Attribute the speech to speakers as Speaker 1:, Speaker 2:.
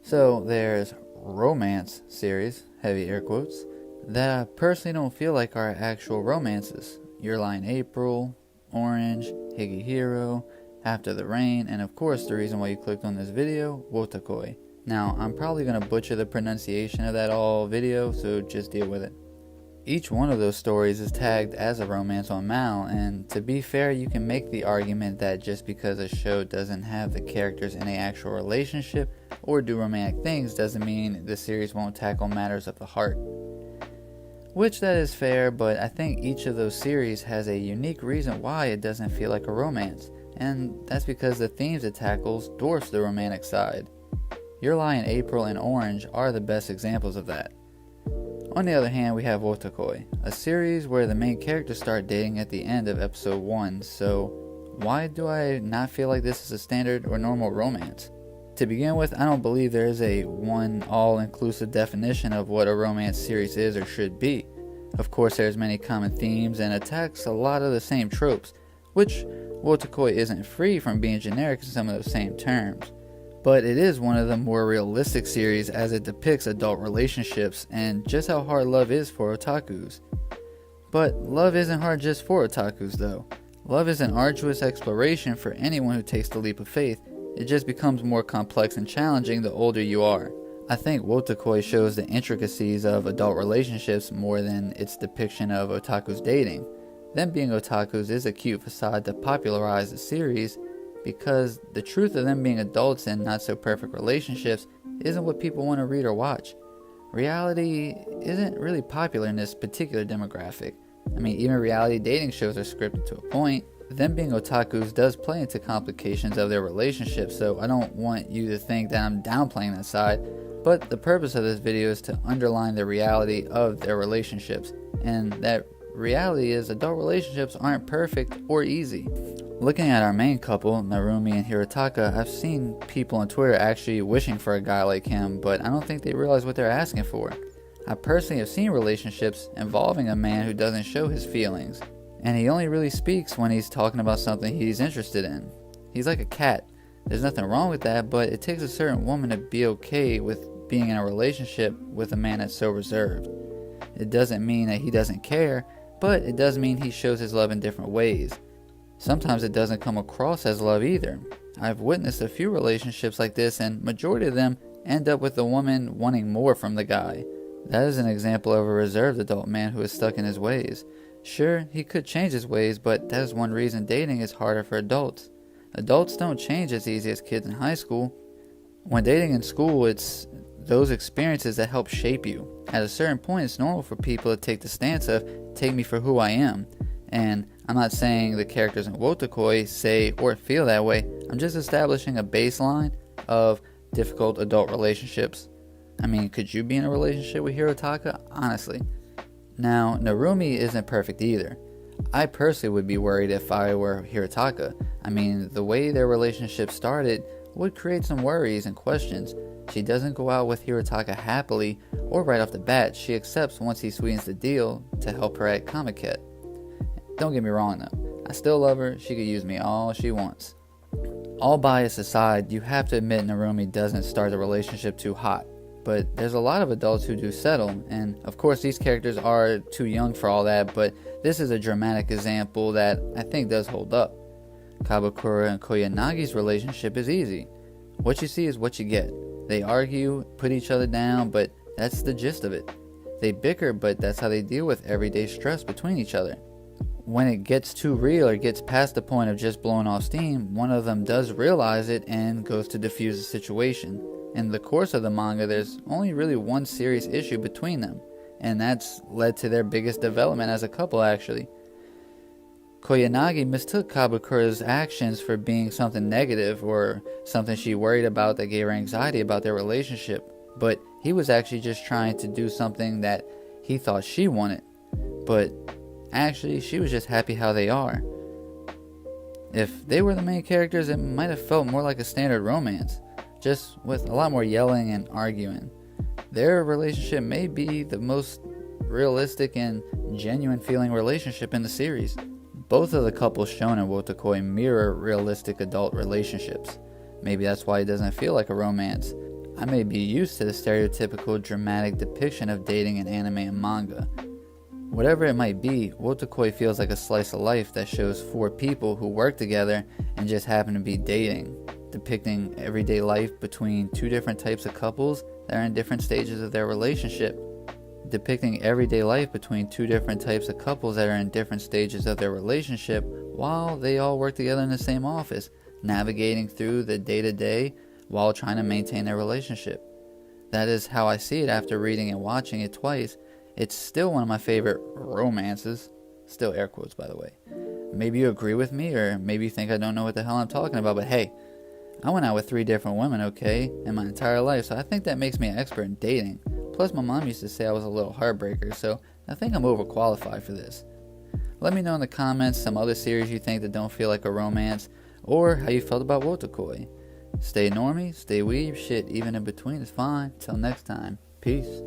Speaker 1: So there's romance series, heavy air quotes, that I personally don't feel like are actual romances. Your Lie in April, Orange, Higehiro, After the Rain, and of course the reason why you clicked on this video, Wotakoi. Now, I'm probably going to butcher the pronunciation of that all video, so just deal with it. Each one of those stories is tagged as a romance on Mal, and to be fair, you can make the argument that just because a show doesn't have the characters in an actual relationship or do romantic things doesn't mean the series won't tackle matters of the heart. Which that is fair, but I think each of those series has a unique reason why it doesn't feel like a romance, and that's because the themes it tackles dwarfs the romantic side. Your Lie in April and Orange are the best examples of that. On the other hand, we have Wotakoi, a series where the main characters start dating at the end of episode 1, so why do I not feel like this is a standard or normal romance? To begin with, I don't believe there is a one all-inclusive definition of what a romance series is or should be. Of course, there's many common themes and attacks a lot of the same tropes, which Wotakoi isn't free from being generic in some of those same terms. But it is one of the more realistic series as it depicts adult relationships and just how hard love is for otakus. But love isn't hard just for otakus though. Love is an arduous exploration for anyone who takes the leap of faith. It just becomes more complex and challenging the older you are. I think Wotakoi shows the intricacies of adult relationships more than its depiction of otakus dating. Them being otakus is a cute facade to popularize the series, because the truth of them being adults in not so perfect relationships isn't what people want to read or watch. Reality isn't really popular in this particular demographic. I mean, even reality dating shows are scripted to a point. Them being otakus does play into complications of their relationship, so I don't want you to think that I'm downplaying that side, but the purpose of this video is to underline the reality of their relationships, and that reality is adult relationships aren't perfect or easy. Looking at our main couple, Narumi and Hirotaka, I've seen people on Twitter actually wishing for a guy like him, but I don't think they realize what they're asking for. I personally have seen relationships involving a man who doesn't show his feelings, and he only really speaks when he's talking about something he's interested in. He's like a cat. There's nothing wrong with that, but it takes a certain woman to be okay with being in a relationship with a man that's so reserved. It doesn't mean that he doesn't care, but it does mean he shows his love in different ways. Sometimes it doesn't come across as love either. I've witnessed a few relationships like this, and majority of them end up with the woman wanting more from the guy. That is an example of a reserved adult man who is stuck in his ways. Sure, he could change his ways, but that is one reason dating is harder for adults. Adults don't change as easy as kids in high school. When dating in school, it's those experiences that help shape you. At a certain point, it's normal for people to take the stance of, take me for who I am. And I'm not saying the characters in Wotakoi say or feel that way. I'm just establishing a baseline of difficult adult relationships. I mean, could you be in a relationship with Hirotaka? Honestly. Now, Narumi isn't perfect either. I personally would be worried if I were Hirotaka. I mean, the way their relationship started would create some worries and questions. She doesn't go out with Hirotaka happily or right off the bat. She accepts once he sweetens the deal to help her at Comiket. Don't get me wrong though, I still love her, she could use me all she wants. All bias aside, you have to admit Narumi doesn't start the relationship too hot, but there's a lot of adults who do settle, and of course these characters are too young for all that, but this is a dramatic example that I think does hold up. Kabakura and Koyanagi's relationship is easy. What you see is what you get. They argue, put each other down, but that's the gist of it. They bicker, but that's how they deal with everyday stress between each other. When it gets too real or gets past the point of just blowing off steam, one of them does realize it and goes to defuse the situation. In the course of the manga, there's only really one serious issue between them, and that's led to their biggest development as a couple actually. Koyanagi mistook Kabakura's actions for being something negative or something she worried about that gave her anxiety about their relationship, but he was actually just trying to do something that he thought she wanted, but actually, she was just happy how they are. If they were the main characters, it might have felt more like a standard romance, just with a lot more yelling and arguing. Their relationship may be the most realistic and genuine feeling relationship in the series. Both of the couples shown in Wotakoi mirror realistic adult relationships. Maybe that's why it doesn't feel like a romance. I may be used to the stereotypical dramatic depiction of dating in anime and manga. Whatever it might be, Wotakoi feels like a slice of life that shows 4 people who work together and just happen to be dating, depicting everyday life between 2 different types of couples that are in different stages of their relationship. Depicting everyday life between 2 different types of couples that are in different stages of their relationship while they all work together in the same office, navigating through the day-to-day while trying to maintain their relationship. That is how I see it after reading and watching it twice. It's still one of my favorite romances. Still air quotes, by the way. Maybe you agree with me, or maybe you think I don't know what the hell I'm talking about, but hey, I went out with 3 different women, okay, in my entire life, so I think that makes me an expert in dating. Plus, my mom used to say I was a little heartbreaker, so I think I'm overqualified for this. Let me know in the comments some other series you think that don't feel like a romance, or how you felt about Wotakoi. Stay normie, stay weeb, shit, even in between is fine. Till next time, peace.